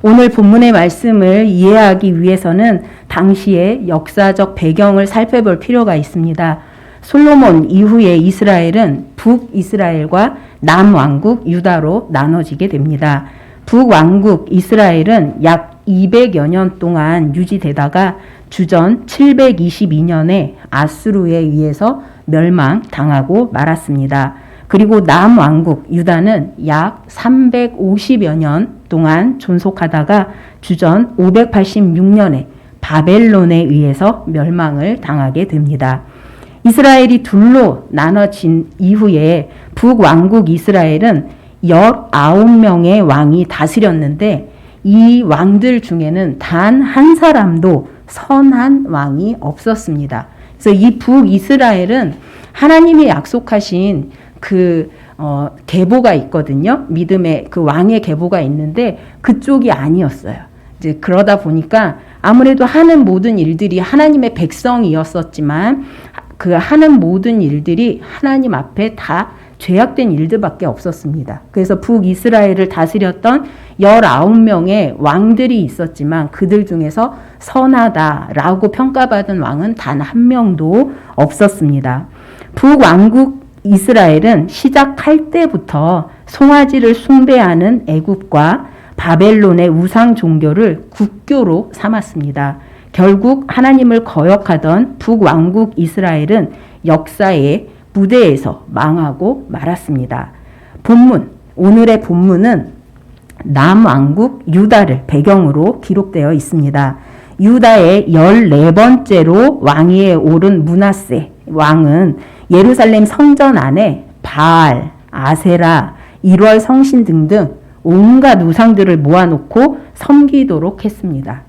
오늘 본문의 말씀을 이해하기 위해서는 당시의 역사적 배경을 살펴볼 필요가 있습니다. 솔로몬 이후에 이스라엘은 북이스라엘과 남왕국 유다로 나눠지게 됩니다. 북왕국 이스라엘은 약 200여 년 동안 유지되다가 주전 722년에 아수르에 의해서 멸망당하고 말았습니다. 그리고 남왕국 유다는 약 350여 년 동안 존속하다가 주전 586년에 바벨론에 의해서 멸망을 당하게 됩니다. 이스라엘이 둘로 나눠진 이후에 북왕국 이스라엘은 19명의 왕이 다스렸는데 이 왕들 중에는 단 한 사람도 선한 왕이 없었습니다. 그래서 이 북이스라엘은 하나님이 약속하신 계보가 있거든요. 믿음의 그 왕의 계보가 있는데 그쪽이 아니었어요. 이제 그러다 보니까 아무래도 하는 모든 일들이 하나님의 백성이었었지만 그 하는 모든 일들이 하나님 앞에 다 죄악된 일들밖에 없었습니다. 그래서 북이스라엘을 다스렸던 19명의 왕들이 있었지만 그들 중에서 선하다라고 평가받은 왕은 단 한 명도 없었습니다. 북왕국 이스라엘은 시작할 때부터 송아지를 숭배하는 애굽과 바벨론의 우상 종교를 국교로 삼았습니다. 결국 하나님을 거역하던 북왕국 이스라엘은 역사의 무대에서 망하고 말았습니다. 오늘의 본문은 남왕국 유다를 배경으로 기록되어 있습니다. 유다의 14번째로 왕위에 오른 므낫세 왕은 예루살렘 성전 안에 바알, 아세라, 1월 성신 등등 온갖 우상들을 모아놓고 섬기도록 했습니다.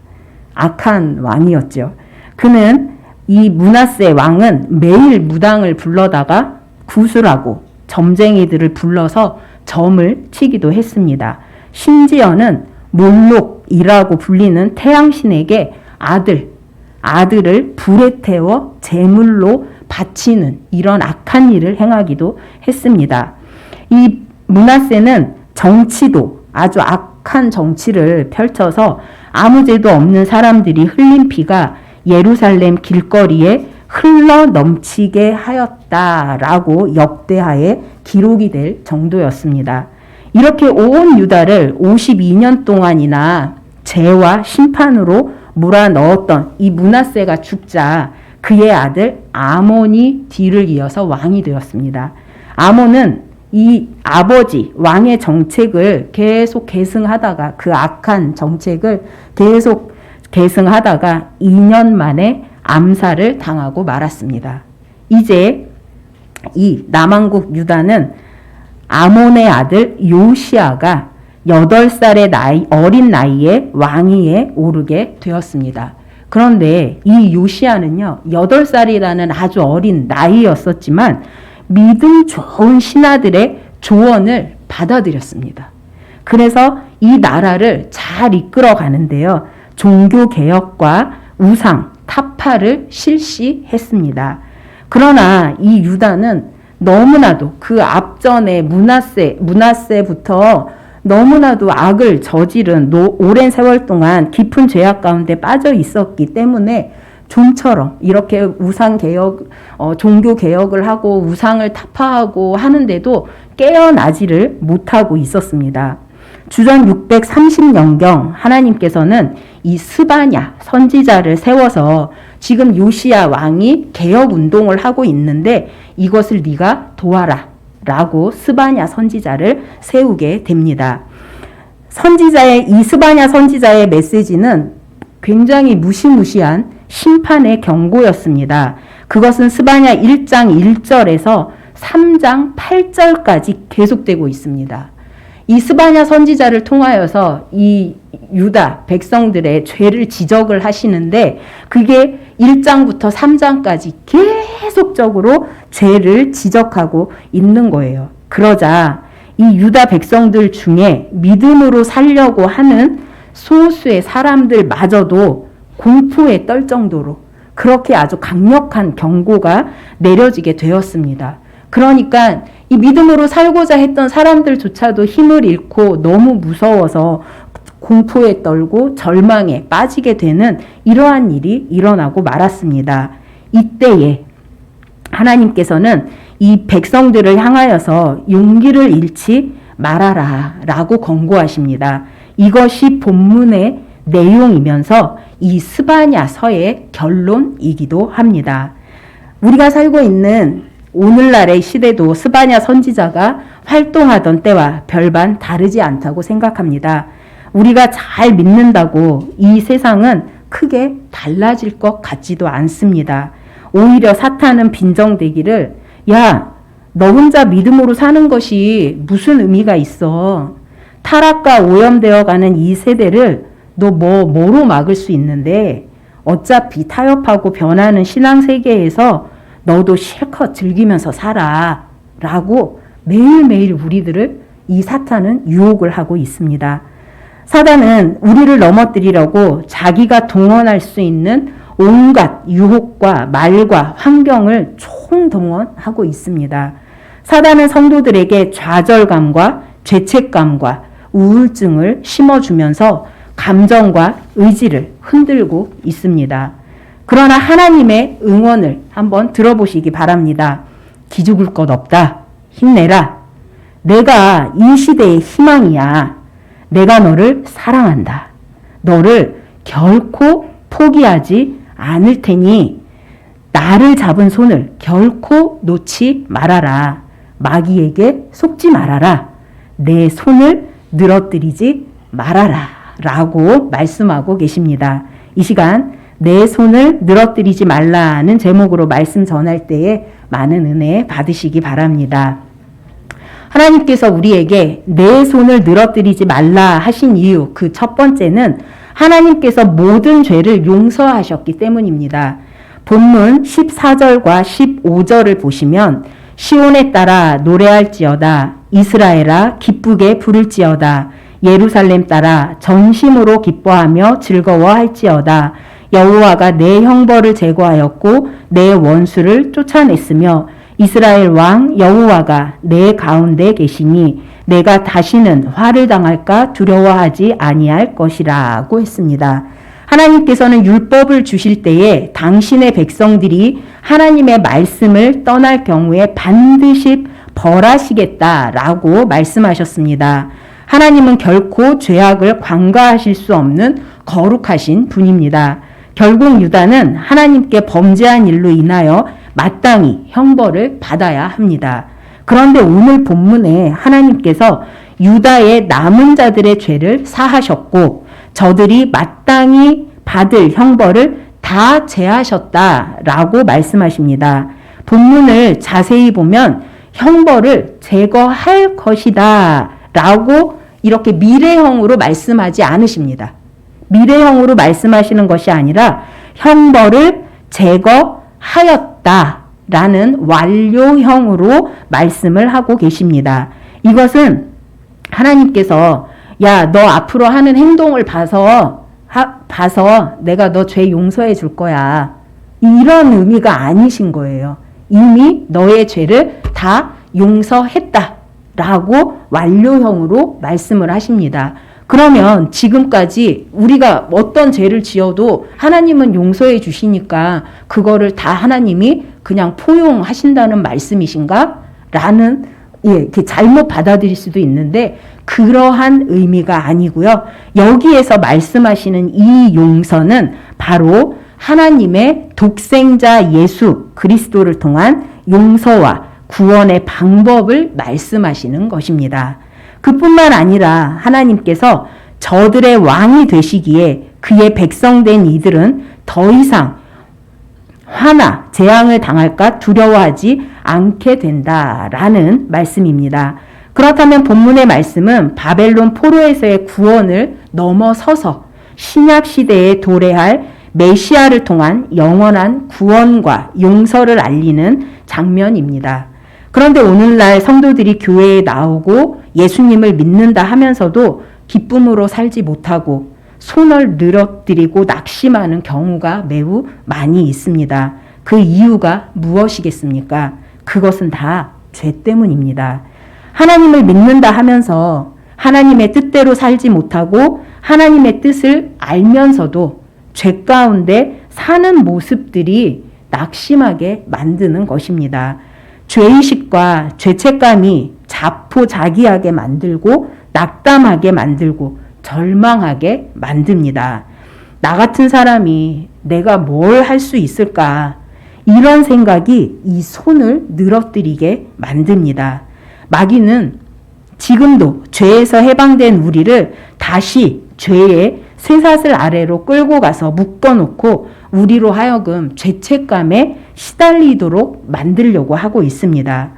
악한 왕이었죠. 그는 이 므낫세 왕은 매일 무당을 불러다가 구술하고 점쟁이들을 불러서 점을 치기도 했습니다. 심지어는 몰록이라고 불리는 태양신에게 아들을 불에 태워 제물로 바치는 이런 악한 일을 행하기도 했습니다. 이 므낫세는 정치도 아주 악한 정치를 펼쳐서 아무 죄도 없는 사람들이 흘린 피가 예루살렘 길거리에 흘러 넘치게 하였다라고 역대하에 기록이 될 정도였습니다. 이렇게 온 유다를 52년 동안이나 죄와 심판으로 몰아넣었던 이 므낫세가 죽자 그의 아들 아몬이 뒤를 이어서 왕이 되었습니다. 아몬은 이 아버지 왕의 정책을 계속 계승하다가 그 악한 정책을 계속 계승하다가 2년 만에 암살을 당하고 말았습니다. 이제 이 남왕국 유다는 아몬의 아들 요시아가 8살의 어린 나이에 왕위에 오르게 되었습니다. 그런데 이 요시아는요, 8살이라는 아주 어린 나이였었지만 믿음 좋은 신하들의 조언을 받아들였습니다. 그래서 이 나라를 잘 이끌어 가는데요. 종교개혁과 우상, 타파를 실시했습니다. 그러나 이 유다는 너무나도 그 앞전에 므낫세부터 너무나도 악을 저지른 오랜 세월 동안 깊은 죄악 가운데 빠져 있었기 때문에 좀처럼 이렇게 종교개혁을 하고 우상을 타파하고 하는데도 깨어나지를 못하고 있었습니다. 주전 630년경 하나님께서는 이 스바냐 선지자를 세워서 지금 요시야 왕이 개혁 운동을 하고 있는데 이것을 네가 도와라 라고 스바냐 선지자를 세우게 됩니다. 이 스바냐 선지자의 메시지는 굉장히 무시무시한 심판의 경고였습니다. 그것은 스바냐 1장 1절에서 3장 8절까지 계속되고 있습니다. 이 스바냐 선지자를 통하여서 이 유다 백성들의 죄를 지적을 하시는데 그게 1장부터 3장까지 계속적으로 죄를 지적하고 있는 거예요. 그러자 이 유다 백성들 중에 믿음으로 살려고 하는 소수의 사람들마저도 공포에 떨 정도로 그렇게 아주 강력한 경고가 내려지게 되었습니다. 그러니까 이 믿음으로 살고자 했던 사람들조차도 힘을 잃고 너무 무서워서 공포에 떨고 절망에 빠지게 되는 이러한 일이 일어나고 말았습니다. 이때에 하나님께서는 이 백성들을 향하여서 용기를 잃지 말아라 라고 권고하십니다. 이것이 본문의 내용이면서 이 스바냐서의 결론이기도 합니다. 우리가 살고 있는 오늘날의 시대도 스바냐 선지자가 활동하던 때와 별반 다르지 않다고 생각합니다. 우리가 잘 믿는다고 이 세상은 크게 달라질 것 같지도 않습니다. 오히려 사탄은 빈정대기를 야, 너 혼자 믿음으로 사는 것이 무슨 의미가 있어? 타락과 오염되어가는 이 세대를 너 뭐로 막을 수 있는데 어차피 타협하고 변하는 신앙세계에서 너도 실컷 즐기면서 살아 라고 매일매일 우리들을 이 사탄은 유혹을 하고 있습니다. 사단은 우리를 넘어뜨리려고 자기가 동원할 수 있는 온갖 유혹과 말과 환경을 총동원하고 있습니다. 사단은 성도들에게 좌절감과 죄책감과 우울증을 심어주면서 감정과 의지를 흔들고 있습니다. 그러나 하나님의 응원을 한번 들어보시기 바랍니다. 기죽을 것 없다. 힘내라. 내가 이 시대의 희망이야. 내가 너를 사랑한다. 너를 결코 포기하지 않을 테니 나를 잡은 손을 결코 놓지 말아라. 마귀에게 속지 말아라. 내 손을 늘어뜨리지 말아라. 라고 말씀하고 계십니다. 이 시간 내 손을 늘어뜨리지 말라는 제목으로 말씀 전할 때에 많은 은혜 받으시기 바랍니다. 하나님께서 우리에게 내 손을 늘어뜨리지 말라 하신 이유, 그 첫 번째는 하나님께서 모든 죄를 용서하셨기 때문입니다. 본문 14절과 15절을 보시면 시온에 따라 노래할지어다. 이스라엘아 기쁘게 부를지어다. 예루살렘 따라 전심으로 기뻐하며 즐거워할지어다. 여호와가 내 형벌을 제거하였고 내 원수를 쫓아냈으며 이스라엘 왕 여호와가 내 가운데 계시니 내가 다시는 화를 당할까 두려워하지 아니할 것이라고 했습니다. 하나님께서는 율법을 주실 때에 당신의 백성들이 하나님의 말씀을 떠날 경우에 반드시 벌하시겠다라고 말씀하셨습니다. 하나님은 결코 죄악을 관가하실 수 없는 거룩하신 분입니다. 결국 유다는 하나님께 범죄한 일로 인하여 마땅히 형벌을 받아야 합니다. 그런데 오늘 본문에 하나님께서 유다의 남은 자들의 죄를 사하셨고 저들이 마땅히 받을 형벌을 다 제하셨다라고 말씀하십니다. 본문을 자세히 보면 형벌을 제거할 것이다 라고 이렇게 미래형으로 말씀하지 않으십니다. 미래형으로 말씀하시는 것이 아니라 형벌을 제거하였다라는 완료형으로 말씀을 하고 계십니다. 이것은 하나님께서 야, 너 앞으로 하는 행동을 봐서 내가 너 죄 용서해 줄 거야. 이런 의미가 아니신 거예요. 이미 너의 죄를 다 용서했다라고 완료형으로 말씀을 하십니다. 그러면 지금까지 우리가 어떤 죄를 지어도 하나님은 용서해 주시니까 그거를 다 하나님이 그냥 포용하신다는 말씀이신가? 라는 이렇게 잘못 받아들일 수도 있는데 그러한 의미가 아니고요. 여기에서 말씀하시는 이 용서는 바로 하나님의 독생자 예수 그리스도를 통한 용서와 구원의 방법을 말씀하시는 것입니다. 그뿐만 아니라 하나님께서 저들의 왕이 되시기에 그의 백성된 이들은 더 이상 화나 재앙을 당할까 두려워하지 않게 된다라는 말씀입니다. 그렇다면 본문의 말씀은 바벨론 포로에서의 구원을 넘어서서 신약 시대에 도래할 메시아를 통한 영원한 구원과 용서를 알리는 장면입니다. 그런데 오늘날 성도들이 교회에 나오고 예수님을 믿는다 하면서도 기쁨으로 살지 못하고 손을 늘어뜨리고 낙심하는 경우가 매우 많이 있습니다. 그 이유가 무엇이겠습니까? 그것은 다 죄 때문입니다. 하나님을 믿는다 하면서 하나님의 뜻대로 살지 못하고 하나님의 뜻을 알면서도 죄 가운데 사는 모습들이 낙심하게 만드는 것입니다. 죄의식과 죄책감이 자포자기하게 만들고 낙담하게 만들고 절망하게 만듭니다. 나 같은 사람이 내가 뭘 할 수 있을까? 이런 생각이 이 손을 늘어뜨리게 만듭니다. 마귀는 지금도 죄에서 해방된 우리를 다시 죄의 쇠사슬 아래로 끌고 가서 묶어놓고 우리로 하여금 죄책감에 시달리도록 만들려고 하고 있습니다.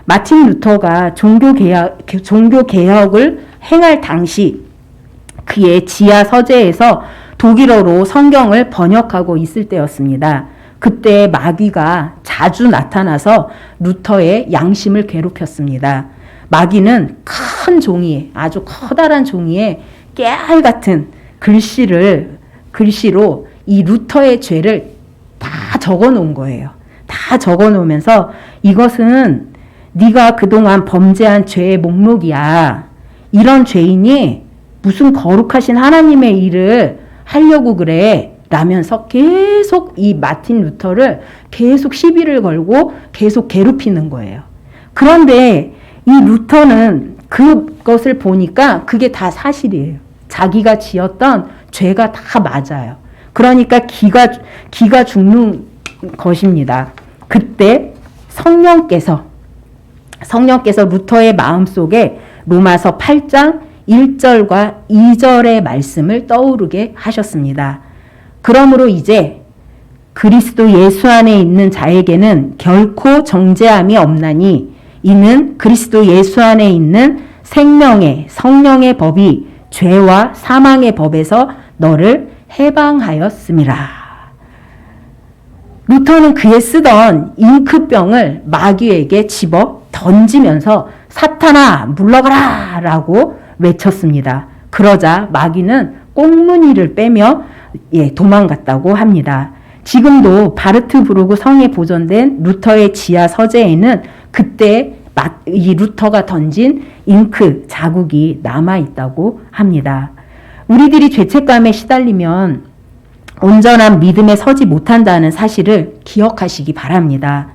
마틴 루터가 종교개혁을 행할 당시 그의 지하 서재에서 독일어로 성경을 번역하고 있을 때였습니다. 그때 마귀가 자주 나타나서 루터의 양심을 괴롭혔습니다. 마귀는 큰 종이에, 아주 커다란 종이에 깨알 같은 글씨로 이 루터의 죄를 다 적어 놓은 거예요. 다 적어 놓으면서 이것은 네가 그동안 범죄한 죄의 목록이야. 이런 죄인이 무슨 거룩하신 하나님의 일을 하려고 그래. 라면서 계속 이 마틴 루터를 계속 시비를 걸고 계속 괴롭히는 거예요. 그런데 이 루터는 그것을 보니까 그게 다 사실이에요. 자기가 지었던 죄가 다 맞아요. 그러니까 기가 죽는 것입니다. 그때 성령께서 루터의 마음속에 로마서 8장 1절과 2절의 말씀을 떠오르게 하셨습니다. 그러므로 이제 그리스도 예수 안에 있는 자에게는 결코 정죄함이 없나니 이는 그리스도 예수 안에 있는 생명의 성령의 법이 죄와 사망의 법에서 너를 해방하였음이라. 루터는 그의 쓰던 잉크병을 마귀에게 집어 던지면서 사탄아 물러가라 라고 외쳤습니다. 그러자 마귀는 꽁무니를 빼며 도망갔다고 합니다. 지금도 바르트부르크 성에 보존된 루터의 지하 서재에는 그때 이 루터가 던진 잉크 자국이 남아있다고 합니다. 우리들이 죄책감에 시달리면 온전한 믿음에 서지 못한다는 사실을 기억하시기 바랍니다.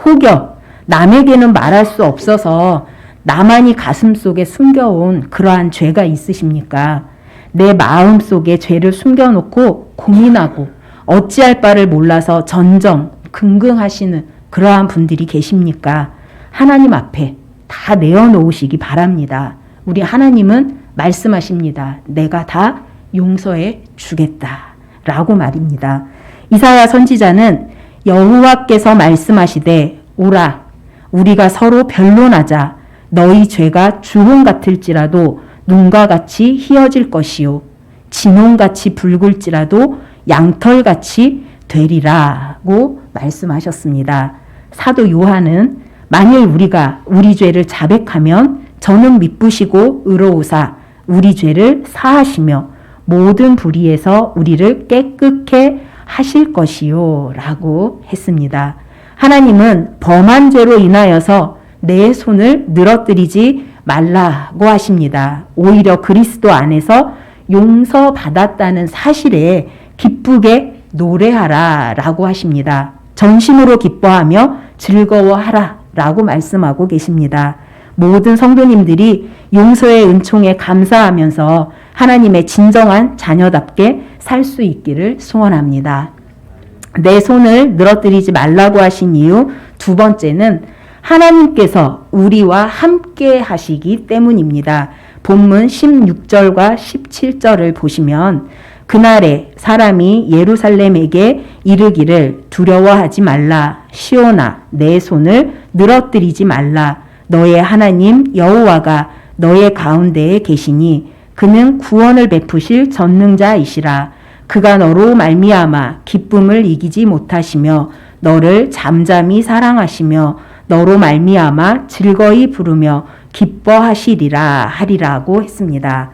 혹여 남에게는 말할 수 없어서 나만이 가슴속에 숨겨온 그러한 죄가 있으십니까? 내 마음속에 죄를 숨겨놓고 고민하고 어찌할 바를 몰라서 전전긍긍하시는 그러한 분들이 계십니까? 하나님 앞에 다 내어놓으시기 바랍니다. 우리 하나님은 말씀하십니다. 내가 다 용서해 주겠다. 라고 말입니다. 이사야 선지자는 여호와께서 말씀하시되 오라 우리가 서로 변론하자 너희 죄가 주홍 같을지라도 눈과 같이 희어질 것이요 진홍같이 붉을지라도 양털같이 되리라고 말씀하셨습니다. 사도 요한은 만일 우리가 우리 죄를 자백하면 저는 미쁘시고 의로우사 우리 죄를 사하시며 모든 불의에서 우리를 깨끗게 하실 것이요 라고 했습니다. 하나님은 범한 죄로 인하여서 내 손을 늘어뜨리지 말라고 하십니다. 오히려 그리스도 안에서 용서받았다는 사실에 기쁘게 노래하라 라고 하십니다. 전심으로 기뻐하며 즐거워하라 라고 말씀하고 계십니다. 모든 성도님들이 용서의 은총에 감사하면서 하나님의 진정한 자녀답게 살 수 있기를 소원합니다. 내 손을 늘어뜨리지 말라고 하신 이유 두 번째는 하나님께서 우리와 함께 하시기 때문입니다. 본문 16절과 17절을 보시면 그날에 사람이 예루살렘에게 이르기를 두려워하지 말라 시온아 내 손을 늘어뜨리지 말라 너의 하나님 여호와가 너의 가운데에 계시니 그는 구원을 베푸실 전능자이시라 그가 너로 말미암아 기쁨을 이기지 못하시며 너를 잠잠히 사랑하시며 너로 말미암아 즐거이 부르며 기뻐하시리라 하리라고 했습니다.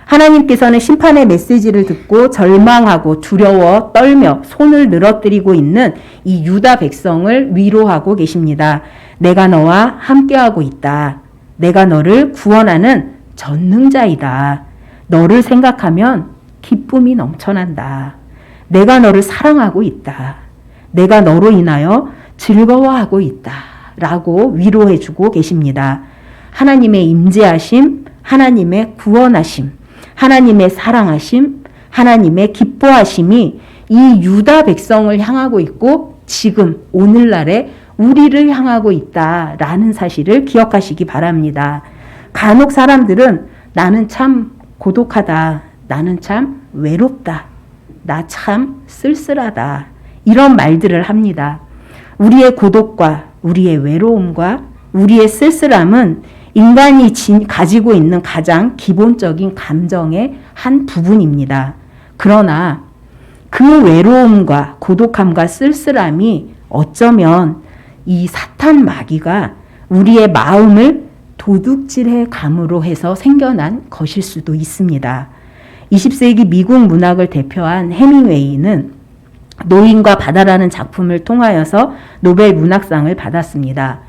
하나님께서는 심판의 메시지를 듣고 절망하고 두려워 떨며 손을 늘어뜨리고 있는 이 유다 백성을 위로하고 계십니다. 내가 너와 함께하고 있다. 내가 너를 구원하는 전능자이다. 너를 생각하면 기쁨이 넘쳐난다. 내가 너를 사랑하고 있다. 내가 너로 인하여 즐거워하고 있다. 라고 위로해주고 계십니다. 하나님의 임재하심, 하나님의 구원하심, 하나님의 사랑하심, 하나님의 기뻐하심이 이 유다 백성을 향하고 있고 지금 오늘날에 우리를 향하고 있다라는 사실을 기억하시기 바랍니다. 간혹 사람들은 나는 참 고독하다. 나는 참 외롭다. 나 참 쓸쓸하다. 이런 말들을 합니다. 우리의 고독과 우리의 외로움과 우리의 쓸쓸함은 인간이 가지고 있는 가장 기본적인 감정의 한 부분입니다. 그러나 그 외로움과 고독함과 쓸쓸함이 어쩌면 이 사탄 마귀가 우리의 마음을 도둑질해 감으로 해서 생겨난 것일 수도 있습니다. 20세기 미국 문학을 대표한 해밍웨이는 노인과 바다라는 작품을 통하여서 노벨 문학상을 받았습니다.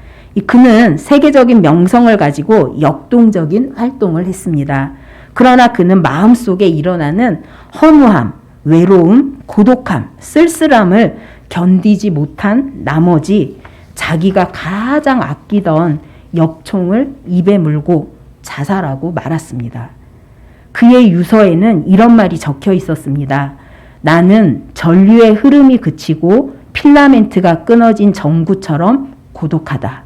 그는 세계적인 명성을 가지고 역동적인 활동을 했습니다. 그러나 그는 마음속에 일어나는 허무함, 외로움, 고독함, 쓸쓸함을 견디지 못한 나머지 자기가 가장 아끼던 엽총을 입에 물고 자살하고 말았습니다. 그의 유서에는 이런 말이 적혀 있었습니다. 나는 전류의 흐름이 그치고 필라멘트가 끊어진 전구처럼 고독하다.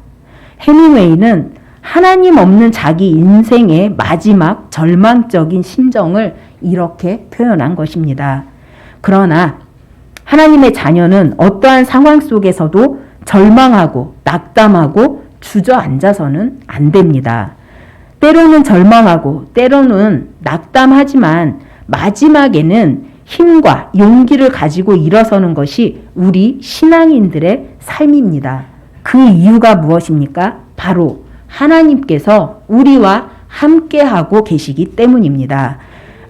해밍웨이는 하나님 없는 자기 인생의 마지막 절망적인 심정을 이렇게 표현한 것입니다. 그러나 하나님의 자녀는 어떠한 상황 속에서도 절망하고 낙담하고 주저앉아서는 안 됩니다. 때로는 절망하고 때로는 낙담하지만 마지막에는 힘과 용기를 가지고 일어서는 것이 우리 신앙인들의 삶입니다. 그 이유가 무엇입니까? 바로 하나님께서 우리와 함께하고 계시기 때문입니다.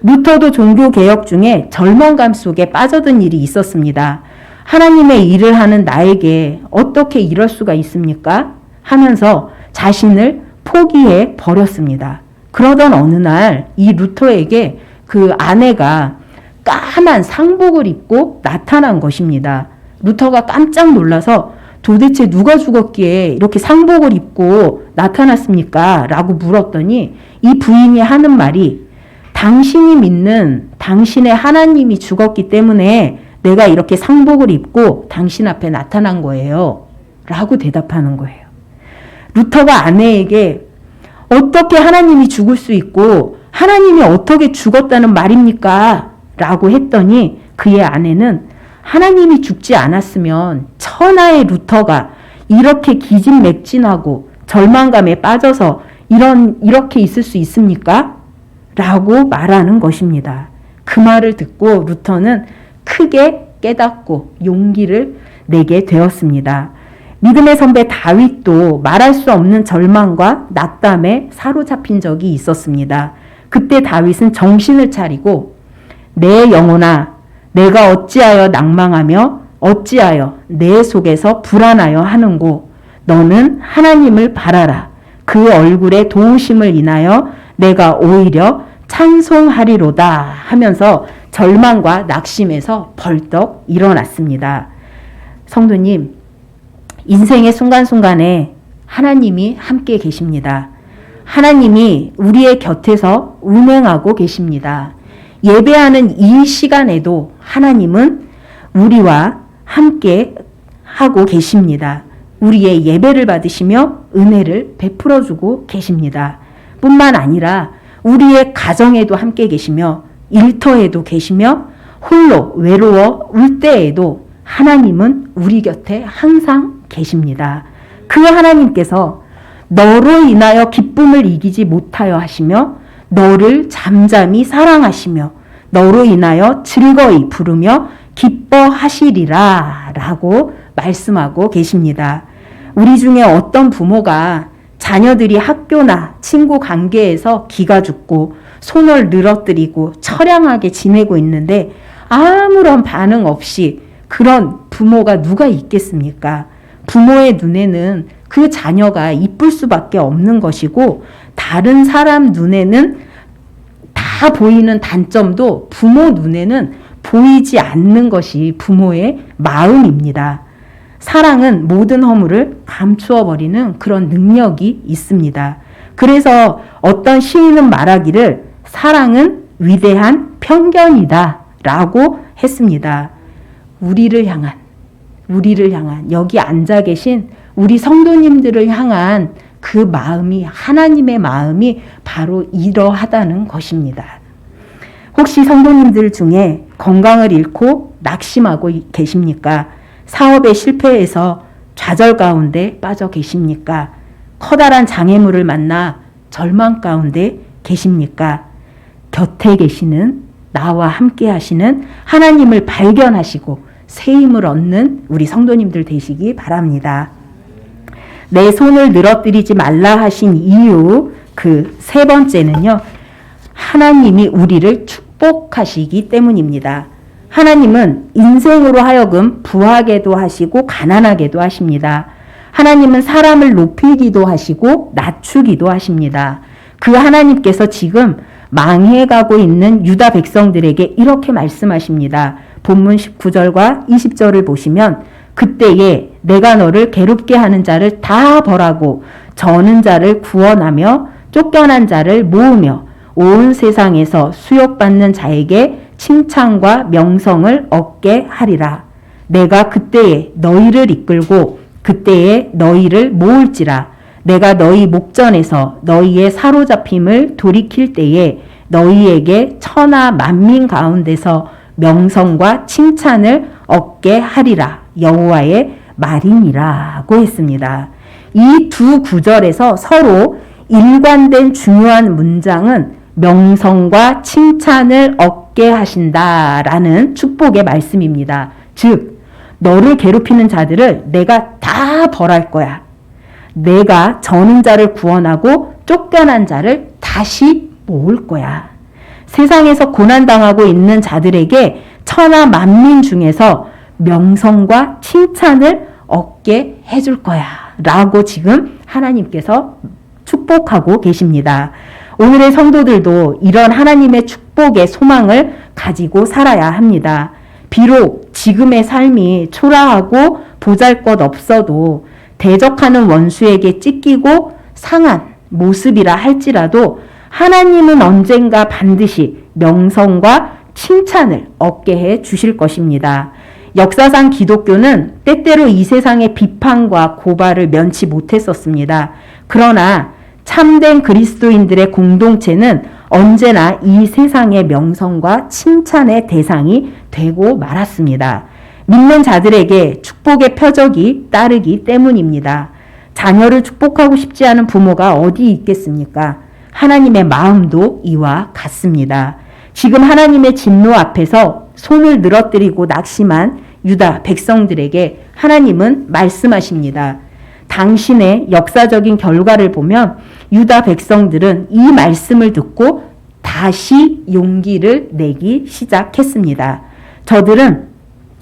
루터도 종교개혁 중에 절망감 속에 빠져든 일이 있었습니다. 하나님의 일을 하는 나에게 어떻게 이럴 수가 있습니까? 하면서 자신을 포기해 버렸습니다. 그러던 어느 날 이 루터에게 그 아내가 까만 상복을 입고 나타난 것입니다. 루터가 깜짝 놀라서 도대체 누가 죽었기에 이렇게 상복을 입고 나타났습니까? 라고 물었더니 이 부인이 하는 말이 당신이 믿는 당신의 하나님이 죽었기 때문에 내가 이렇게 상복을 입고 당신 앞에 나타난 거예요. 라고 대답하는 거예요. 루터가 아내에게 어떻게 하나님이 죽을 수 있고 하나님이 어떻게 죽었다는 말입니까? 라고 했더니 그의 아내는 하나님이 죽지 않았으면 천하의 루터가 이렇게 기진맥진하고 절망감에 빠져서 이렇게 있을 수 있습니까? 라고 말하는 것입니다. 그 말을 듣고 루터는 크게 깨닫고 용기를 내게 되었습니다. 믿음의 선배 다윗도 말할 수 없는 절망과 낙담에 사로잡힌 적이 있었습니다. 그때 다윗은 정신을 차리고 내 영혼아 내가 어찌하여 낭망하며 어찌하여 내 속에서 불안하여 하는고 너는 하나님을 바라라. 그 얼굴의 도우심을 인하여 내가 오히려 찬송하리로다 하면서 절망과 낙심에서 벌떡 일어났습니다. 성도님, 인생의 순간순간에 하나님이 함께 계십니다. 하나님이 우리의 곁에서 운행하고 계십니다. 예배하는 이 시간에도 하나님은 우리와 함께 하고 계십니다. 우리의 예배를 받으시며 은혜를 베풀어 주고 계십니다. 뿐만 아니라 우리의 가정에도 함께 계시며 일터에도 계시며 홀로 외로워 울 때에도 하나님은 우리 곁에 항상 계십니다. 그 하나님께서 너로 인하여 기쁨을 이기지 못하여 하시며 너를 잠잠히 사랑하시며 너로 인하여 즐거이 부르며 기뻐하시리라 라고 말씀하고 계십니다. 우리 중에 어떤 부모가 자녀들이 학교나 친구 관계에서 기가 죽고 손을 늘어뜨리고 처량하게 지내고 있는데 아무런 반응 없이 그런 부모가 누가 있겠습니까? 부모의 눈에는 그 자녀가 이쁠 수밖에 없는 것이고 다른 사람 눈에는 다 보이는 단점도 부모 눈에는 보이지 않는 것이 부모의 마음입니다. 사랑은 모든 허물을 감추어 버리는 그런 능력이 있습니다. 그래서 어떤 시인은 말하기를 사랑은 위대한 편견이다 라고 했습니다. 우리를 향한 여기 앉아 계신 우리 성도님들을 향한 그 마음이, 하나님의 마음이 바로 이러하다는 것입니다. 혹시 성도님들 중에 건강을 잃고 낙심하고 계십니까? 사업에 실패해서 좌절 가운데 빠져 계십니까? 커다란 장애물을 만나 절망 가운데 계십니까? 곁에 계시는, 나와 함께 하시는 하나님을 발견하시고 새 힘을 얻는 우리 성도님들 되시기 바랍니다. 내 손을 늘어뜨리지 말라 하신 이유, 그 세 번째는요, 하나님이 우리를 축복하시기 때문입니다. 하나님은 인생으로 하여금 부하게도 하시고 가난하게도 하십니다. 하나님은 사람을 높이기도 하시고 낮추기도 하십니다. 그 하나님께서 지금 망해가고 있는 유다 백성들에게 이렇게 말씀하십니다. 본문 19절과 20절을 보시면 그때에 내가 너를 괴롭게 하는 자를 다 벌하고 저는 자를 구원하며 쫓겨난 자를 모으며 온 세상에서 수욕받는 자에게 칭찬과 명성을 얻게 하리라. 내가 그때에 너희를 이끌고 그때에 너희를 모을지라. 내가 너희 목전에서 너희의 사로잡힘을 돌이킬 때에 너희에게 천하 만민 가운데서 명성과 칭찬을 얻게 하리라. 여호와의 말이니라고 했습니다. 이 두 구절에서 서로 일관된 중요한 문장은 명성과 칭찬을 얻게 하신다라는 축복의 말씀입니다. 즉, 너를 괴롭히는 자들을 내가 다 벌할 거야. 내가 저는 자를 구원하고 쫓겨난 자를 다시 모을 거야. 세상에서 고난당하고 있는 자들에게 천하 만민 중에서 명성과 칭찬을 얻게 해줄 거야. 라고 지금 하나님께서 축복하고 계십니다. 오늘의 성도들도 이런 하나님의 축복의 소망을 가지고 살아야 합니다. 비록 지금의 삶이 초라하고 보잘것없어도 대적하는 원수에게 찢기고 상한 모습이라 할지라도 하나님은 언젠가 반드시 명성과 칭찬을 얻게 해 주실 것입니다. 역사상 기독교는 때때로 이 세상의 비판과 고발을 면치 못했었습니다. 그러나 참된 그리스도인들의 공동체는 언제나 이 세상의 명성과 칭찬의 대상이 되고 말았습니다. 믿는 자들에게 축복의 표적이 따르기 때문입니다. 자녀를 축복하고 싶지 않은 부모가 어디 있겠습니까? 하나님의 마음도 이와 같습니다. 지금 하나님의 진노 앞에서 손을 늘어뜨리고 낙심한 유다 백성들에게 하나님은 말씀하십니다. 당신의 역사적인 결과를 보면 유다 백성들은 이 말씀을 듣고 다시 용기를 내기 시작했습니다. 저들은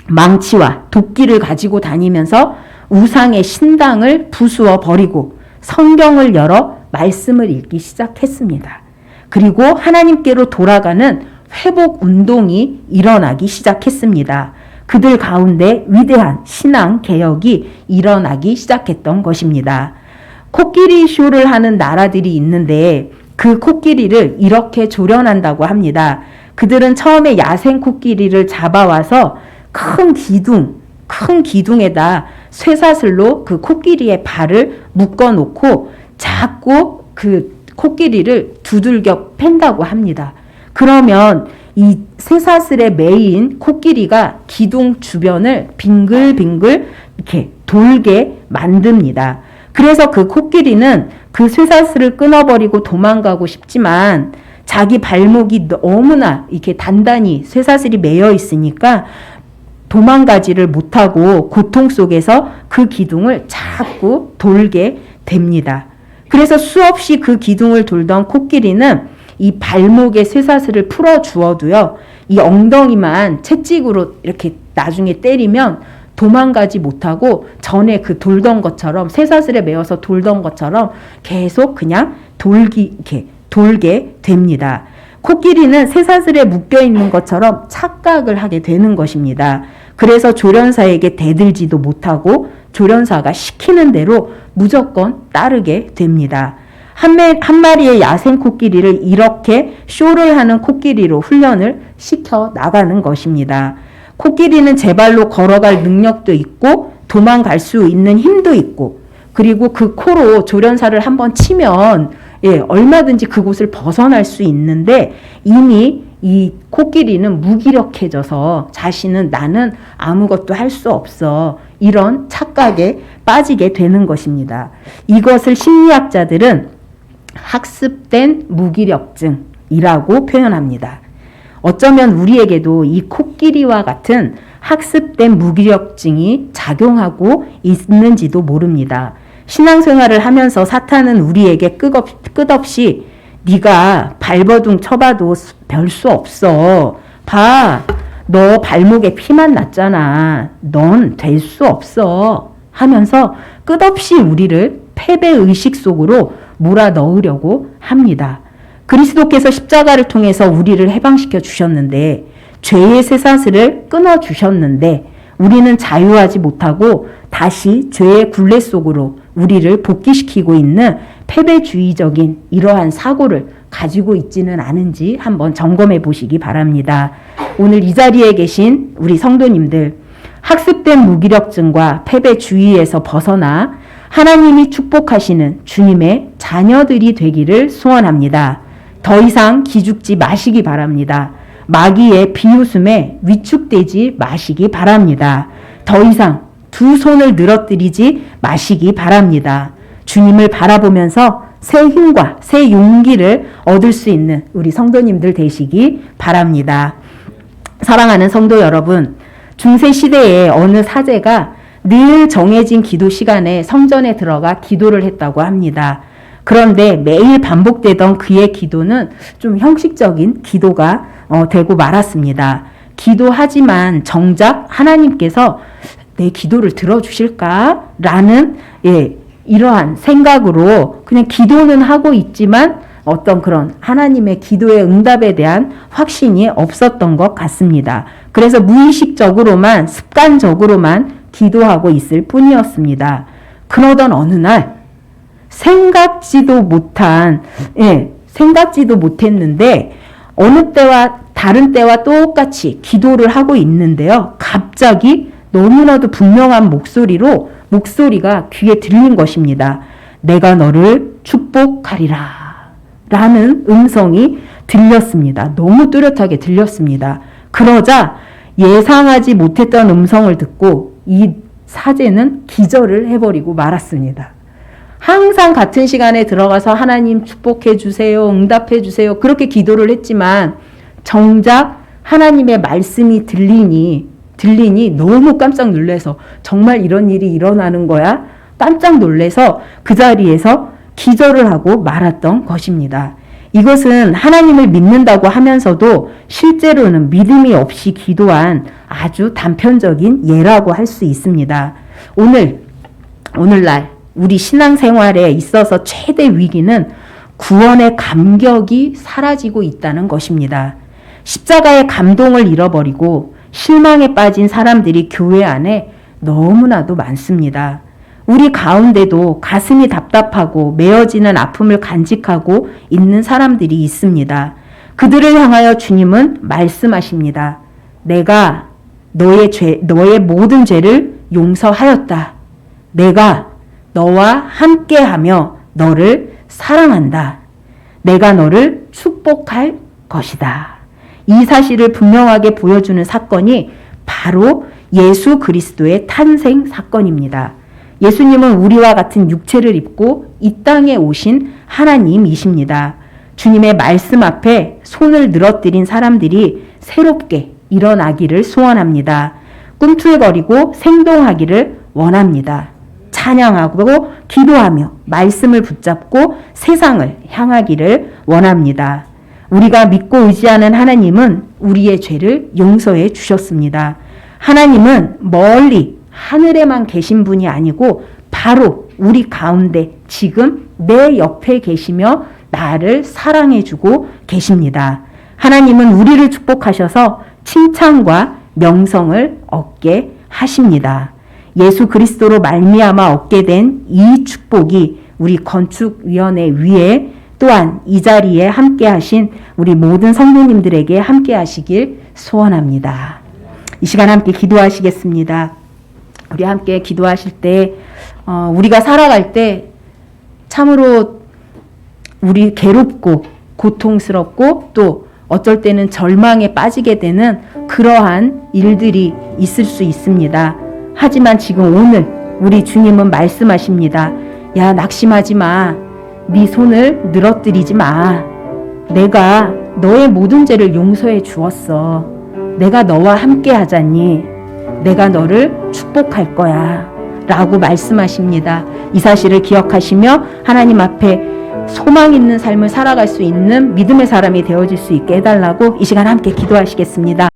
망치와 도끼를 가지고 다니면서 우상의 신당을 부수어 버리고 성경을 열어 말씀을 읽기 시작했습니다. 그리고 하나님께로 돌아가는 회복 운동이 일어나기 시작했습니다. 그들 가운데 위대한 신앙 개혁이 일어나기 시작했던 것입니다. 코끼리 쇼를 하는 나라들이 있는데 그 코끼리를 이렇게 조련한다고 합니다. 그들은 처음에 야생 코끼리를 잡아와서 큰 기둥에다 쇠사슬로 그 코끼리의 발을 묶어 놓고 자꾸 그 코끼리를 두들겨 팬다고 합니다. 그러면 이 쇠사슬에 매인 코끼리가 기둥 주변을 빙글빙글 이렇게 돌게 만듭니다. 그래서 그 코끼리는 그 쇠사슬을 끊어버리고 도망가고 싶지만 자기 발목이 너무나 이렇게 단단히 쇠사슬이 매여 있으니까 도망가지를 못하고 고통 속에서 그 기둥을 자꾸 돌게 됩니다. 그래서 수없이 그 기둥을 돌던 코끼리는 이 발목의 쇠사슬을 풀어 주어도요, 이 엉덩이만 채찍으로 이렇게 나중에 때리면 도망가지 못하고 전에 그 돌던 것처럼 쇠사슬에 매어서 돌던 것처럼 계속 그냥 돌게 됩니다. 코끼리는 쇠사슬에 묶여 있는 것처럼 착각을 하게 되는 것입니다. 그래서 조련사에게 대들지도 못하고 조련사가 시키는 대로 무조건 따르게 됩니다. 한 마리의 야생 코끼리를 이렇게 쇼를 하는 코끼리로 훈련을 시켜 나가는 것입니다. 코끼리는 제 발로 걸어갈 능력도 있고 도망갈 수 있는 힘도 있고, 그리고 그 코로 조련사를 한번 치면 얼마든지 그곳을 벗어날 수 있는데, 이미 이 코끼리는 무기력해져서 자신은 나는 아무것도 할 수 없어, 이런 착각에 빠지게 되는 것입니다. 이것을 심리학자들은 학습된 무기력증이라고 표현합니다. 어쩌면 우리에게도 이 코끼리와 같은 학습된 무기력증이 작용하고 있는지도 모릅니다. 신앙생활을 하면서 사탄은 우리에게 끝없이 네가 발버둥 쳐봐도 별 수 없어. 봐, 너 발목에 피만 났잖아. 넌 될 수 없어. 하면서 끝없이 우리를 패배의식 속으로 몰아넣으려고 합니다. 그리스도께서 십자가를 통해서 우리를 해방시켜 주셨는데, 죄의 쇠사슬을 끊어 주셨는데, 우리는 자유하지 못하고 다시 죄의 굴레 속으로 우리를 복귀시키고 있는 패배주의적인 이러한 사고를 가지고 있지는 않은지 한번 점검해 보시기 바랍니다. 오늘 이 자리에 계신 우리 성도님들, 학습된 무기력증과 패배주의에서 벗어나 하나님이 축복하시는 주님의 자녀들이 되기를 소원합니다. 더 이상 기죽지 마시기 바랍니다. 마귀의 비웃음에 위축되지 마시기 바랍니다. 더 이상 두 손을 늘어뜨리지 마시기 바랍니다. 주님을 바라보면서 새 힘과 새 용기를 얻을 수 있는 우리 성도님들 되시기 바랍니다. 사랑하는 성도 여러분, 중세 시대에 어느 사제가 늘 정해진 기도 시간에 성전에 들어가 기도를 했다고 합니다. 그런데 매일 반복되던 그의 기도는 좀 형식적인 기도가 되고 말았습니다. 기도하지만 정작 하나님께서 내 기도를 들어주실까? 라는 이러한 생각으로 그냥 기도는 하고 있지만 어떤 그런 하나님의 기도의 응답에 대한 확신이 없었던 것 같습니다. 그래서 무의식적으로만, 습관적으로만 기도하고 있을 뿐이었습니다. 그러던 어느 날 생각지도 못했는데 어느 때와 다른 때와 똑같이 기도를 하고 있는데요. 갑자기 너무나도 분명한 목소리가 귀에 들린 것입니다. 내가 너를 축복하리라 라는 음성이 들렸습니다. 너무 뚜렷하게 들렸습니다. 그러자 예상하지 못했던 음성을 듣고 이 사제는 기절을 해버리고 말았습니다. 항상 같은 시간에 들어가서 하나님 축복해 주세요, 응답해 주세요, 그렇게 기도를 했지만 정작 하나님의 말씀이 들리니 너무 깜짝 놀라서 정말 이런 일이 일어나는 거야? 깜짝 놀라서 그 자리에서 기절을 하고 말았던 것입니다. 이것은 하나님을 믿는다고 하면서도 실제로는 믿음이 없이 기도한 아주 단편적인 예라고 할 수 있습니다. 오늘날 우리 신앙생활에 있어서 최대 위기는 구원의 감격이 사라지고 있다는 것입니다. 십자가의 감동을 잃어버리고 실망에 빠진 사람들이 교회 안에 너무나도 많습니다. 우리 가운데도 가슴이 답답하고 메어지는 아픔을 간직하고 있는 사람들이 있습니다. 그들을 향하여 주님은 말씀하십니다. 내가 너의 모든 죄를 용서하였다. 내가 너와 함께하며 너를 사랑한다. 내가 너를 축복할 것이다. 이 사실을 분명하게 보여주는 사건이 바로 예수 그리스도의 탄생 사건입니다. 예수님은 우리와 같은 육체를 입고 이 땅에 오신 하나님이십니다. 주님의 말씀 앞에 손을 늘어뜨린 사람들이 새롭게 일어나기를 소원합니다. 꿈틀거리고 생동하기를 원합니다. 찬양하고 기도하며 말씀을 붙잡고 세상을 향하기를 원합니다. 우리가 믿고 의지하는 하나님은 우리의 죄를 용서해 주셨습니다. 하나님은 멀리 하늘에만 계신 분이 아니고 바로 우리 가운데 지금 내 옆에 계시며 나를 사랑해주고 계십니다. 하나님은 우리를 축복하셔서 칭찬과 명성을 얻게 하십니다. 예수 그리스도로 말미암아 얻게 된 이 축복이 우리 건축위원회 위에 또한 이 자리에 함께 하신 우리 모든 성도님들에게 함께 하시길 소원합니다. 이 시간 함께 기도하시겠습니다. 우리 함께 기도하실 때 우리가 살아갈 때 참으로 우리 괴롭고 고통스럽고 또 어쩔 때는 절망에 빠지게 되는 그러한 일들이 있을 수 있습니다. 하지만 지금 오늘 우리 주님은 말씀하십니다. 야, 낙심하지 마. 네 손을 늘어뜨리지 마. 내가 너의 모든 죄를 용서해 주었어. 내가 너와 함께 하자니 내가 너를 축복할 거야 라고 말씀하십니다. 이 사실을 기억하시며 하나님 앞에 소망 있는 삶을 살아갈 수 있는 믿음의 사람이 되어질 수 있게 해달라고 이 시간 함께 기도하시겠습니다.